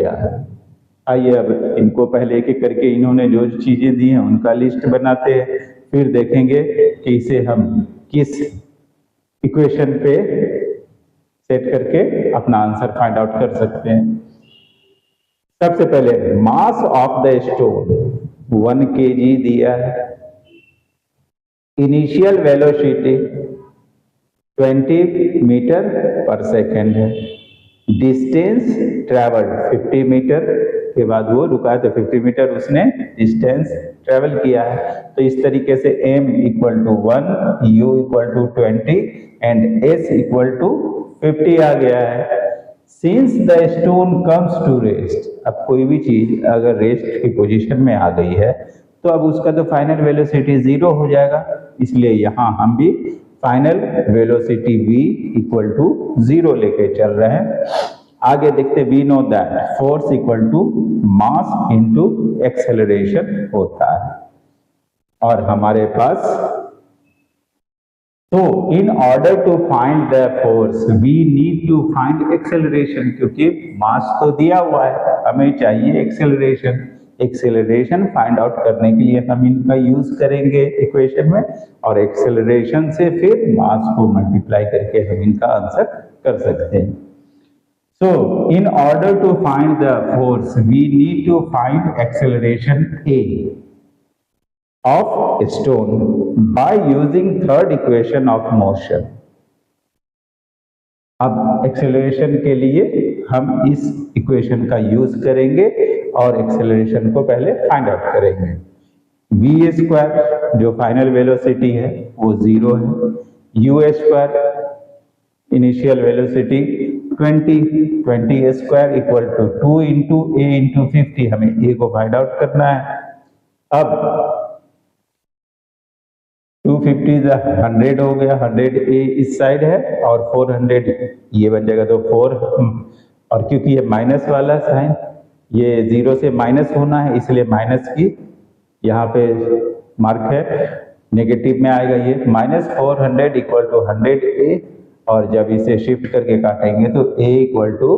गया है। आइए अब इनको पहले एक एक करके इन्होंने जो चीजें दी हैं उनका लिस्ट बनाते हैं, फिर देखेंगे कि इसे हम किस इक्वेशन पे सेट करके अपना आंसर फाइंड आउट कर सकते हैं। सबसे पहले mass of the stone 1 kg दिया है, इनिशियल वेलोसिटी 20 मीटर पर सेकेंड है, डिस्टेंस ट्रेवल्ड 50 मीटर के बाद वो रुका है तो 50 मीटर उसने डिस्टेंस ट्रेवल किया है। तो इस तरीके से m equal to 1, u equal to 20 and s equal to 50 आ गया है। Since the stone comes to rest, अब कोई भी चीज अगर रेस्ट की पोजीशन में आ गई है तो अब उसका तो फाइनल वेलोसिटी 0 हो जाएगा, इसलिए यहां हम भी final velocity v equal to 0 लेके चल रहे हैं। आगे देखते we know that force equal to mass into acceleration होता है, और हमारे पास तो in order to find the force we need to find acceleration, क्योंकि मास तो दिया हुआ है, हमें चाहिए एक्सेलरेशन। एक्सेलरेशन फाइंड आउट करने के लिए हम इनका यूज करेंगे इक्वेशन में, और एक्सेलरेशन से फिर मास को मल्टीप्लाई करके हम इनका आंसर कर सकते हैं। So, in order to find the force, we need to find acceleration A of stone by using third equation of motion. अब एक्सेलरेशन के लिए हम इस इक्वेशन का यूज करेंगे और एक्सेलरेशन को पहले फाइंड आउट करेंगे। v स्क्वायर जो फाइनल वेलोसिटी है वो 0 है, u square initial velocity 20 square equal to 2 into A into 50, हमें ए को फाइंड आउट करना है। अब 250 100 हो गया, 100 ए इस साइड है और 400 ये बन जाएगा, तो 4, और क्योंकि ये माइनस वाला साइन, ये 0 से माइनस होना है इसलिए माइनस की यहाँ पे मार्क है, नेगेटिव में आएगा ये, -400 इक्वल टू 100 ए, और जब इसे शिफ्ट करके काटेंगे तो a इक्वल टू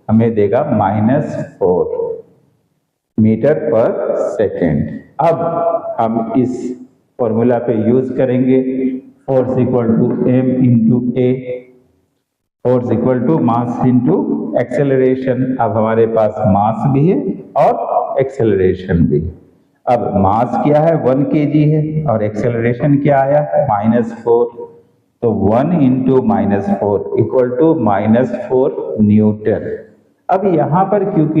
हमें देगा -4 मीटर पर सेकेंड। अब हम इस फॉर्मूला पे यूज करेंगे force equal to m into A, force equal to mass into acceleration. अब हमारे पास मास भी है और एक्सेलरेशन भी है। अब मास क्या है 1 kg है और एक्सेलरेशन क्या आया -4, तो 1 इंटू -4 इक्वल टू -4 न्यूटन। अब यहाँ पर क्योंकि